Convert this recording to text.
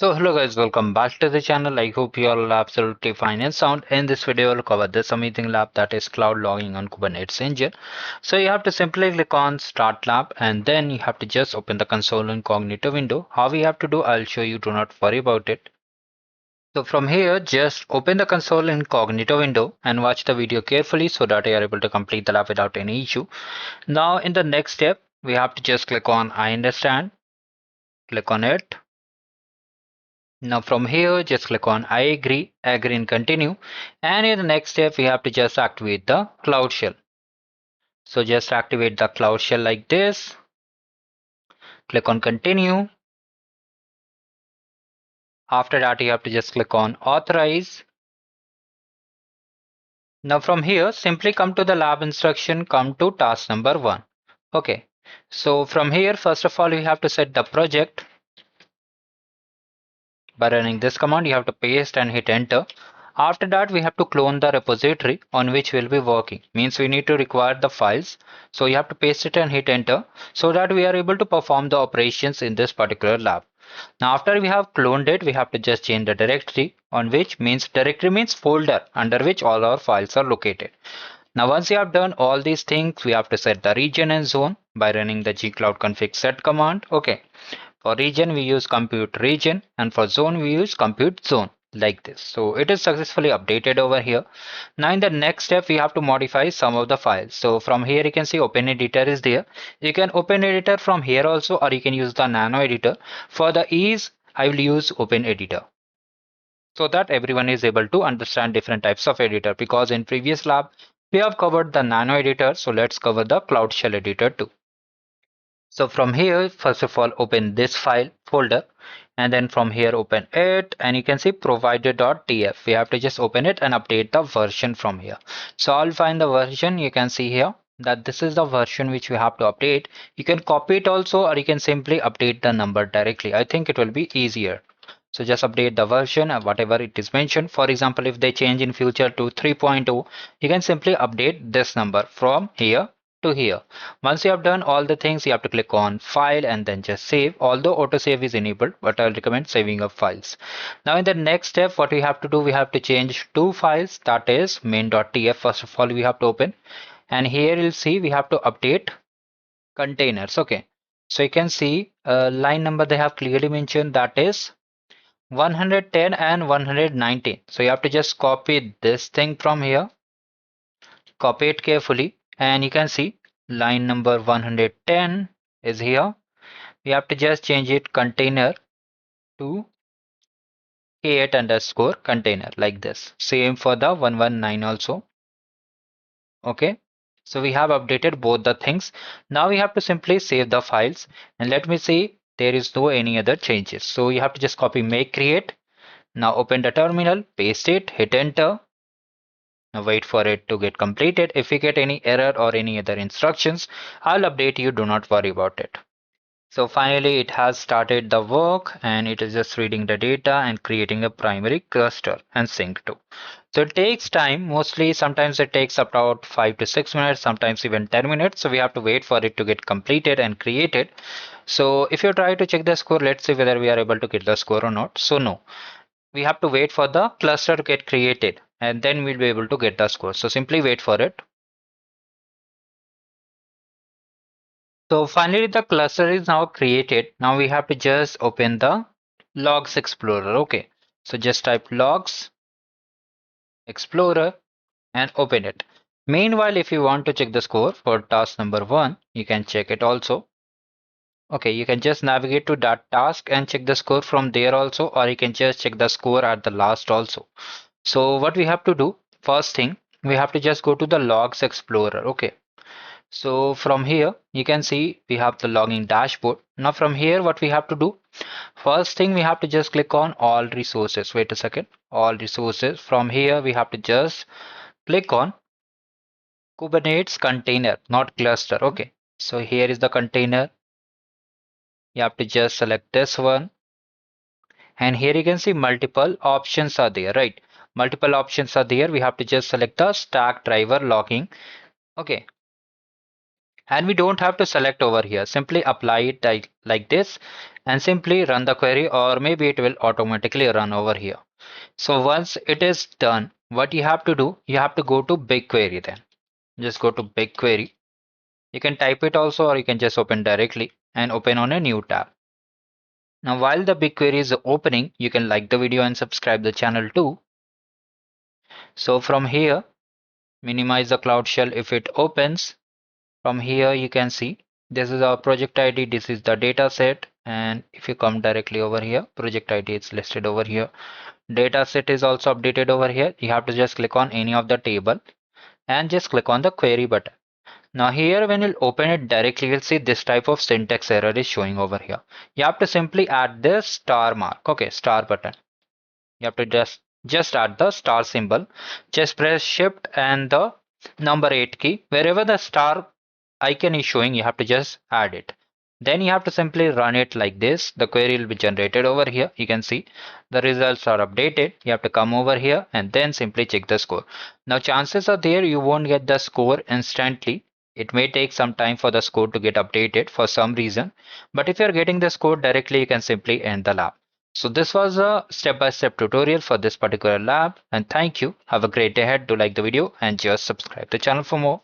So hello guys, welcome back to the channel. I hope you all are absolutely fine and sound. In this video, we'll cover this amazing lab that is cloud logging on Kubernetes engine. So you have to simply click on Start Lab and then you have to just open the console incognito window. How we have to do, I'll show you. Do not worry about it. So from here, just open the console incognito window and watch the video carefully so that you are able to complete the lab without any issue. Now in the next step, we have to just click on I understand. Click on it. Now from here, just click on I agree and continue. And in the next step, we have to just activate the Cloud Shell. So just activate the Cloud Shell like this. Click on continue. After that, you have to just click on authorize. Now from here, simply come to the lab instruction, come to task number 1. Okay. So from here, first of all, we have to set the project. By running this command, you have to paste and hit enter. After that, we have to clone the repository on which we'll be working. Means we need to require the files. So you have to paste it and hit enter so that we are able to perform the operations in this particular lab. Now after we have cloned it, we have to just change the directory on which means directory means folder under which all our files are located. Now once you have done all these things, we have to set the region and zone by running the gcloud config set command. Okay. For region, we use compute region, and for zone, we use compute zone like this. So it is successfully updated over here. Now in the next step, we have to modify some of the files. So from here, you can see open editor is there. You can open editor from here also, or you can use the nano editor. For the ease, I will use open editor so that everyone is able to understand different types of editor, because in previous lab, we have covered the nano editor. So let's cover the cloud shell editor too. So from here, first of all, open this file folder, and then from here open it, and you can see provider.tf. We have to just open it and update the version from here. So I'll find the version. You can see here that this is the version which we have to update. You can copy it also, or you can simply update the number directly. I think it will be easier. So just update the version of whatever it is mentioned. For example, if they change in future to 3.0, you can simply update this number from here to here. Once you have done all the things, you have to click on file and then just save. Although autosave is enabled, but I'll recommend saving of files. Now in the next step, what we have to do, we have to change two files, that is main.tf. First of all, we have to open, and here you'll see we have to update containers. Okay, so you can see line number they have clearly mentioned, that is 110 and 119. So you have to just copy this thing from here, copy it carefully, and you can see line number 110 is here. We have to just change it container to k8 underscore container like this. Same for the 119 also. Okay. So we have updated both the things. Now we have to simply save the files, and let me see, there is no any other changes. So you have to just copy make create. Now open the terminal, paste it, hit enter. Now wait for it to get completed. If you get any error or any other instructions, I'll update you. Do not worry about it. So finally it has started the work, and it is just reading the data and creating a primary cluster and sync to. So it takes time. Mostly sometimes it takes about 5 to 6 minutes, sometimes even 10 minutes. So we have to wait for it to get completed and created. So if you try to check the score, let's see whether we are able to get the score or not. So no, we have to wait for the cluster to get created, and then we'll be able to get the score. So simply wait for it. So finally the cluster is now created. Now we have to just open the logs explorer. Okay, so just type logs explorer and open it. Meanwhile, if you want to check the score for task number 1, you can check it also. Okay, you can just navigate to that task and check the score from there also, or you can just check the score at the last also. So what we have to do, first thing, we have to just go to the logs explorer. Okay, so from here you can see we have the logging dashboard. Now from here what we have to do, first thing, we have to just click on all resources. Wait a second, all resources. From here we have to just click on Kubernetes container, not cluster. Okay, so here is the container. You have to just select this one, and here you can see multiple options are there, right? Multiple options are there. We have to just select the stack driver logging. Okay, And we don't have to select over here. Simply apply it like this and simply run the query, or maybe it will automatically run over here. So once it is done, what you have to do, you have to go to BigQuery then. Just go to BigQuery. You can type it also, or you can just open directly and open on a new tab. Now while the BigQuery is opening, you can like the video and subscribe the channel too. So from here, minimize the Cloud Shell if it opens. From here you can see this is our project ID, this is the data set, and if you come directly over here, project ID is listed over here. Data set is also updated over here. You have to just click on any of the table and just click on the query button. Now here when you'll open it directly, you'll see this type of syntax error is showing over here. You have to simply add this star mark, okay, star button. You have to just add the star symbol. Just press shift and the number 8 key. Wherever the star icon is showing, you have to just add it. Then you have to simply run it like this. The query will be generated over here. You can see the results are updated. You have to come over here and then simply check the score. Now chances are there you won't get the score instantly. It may take some time for the score to get updated for some reason. But if you're getting the score directly, you can simply end the lab. So this was a step-by-step tutorial for this particular lab, and thank you. Have a great day ahead. Do like the video and just subscribe the channel for more.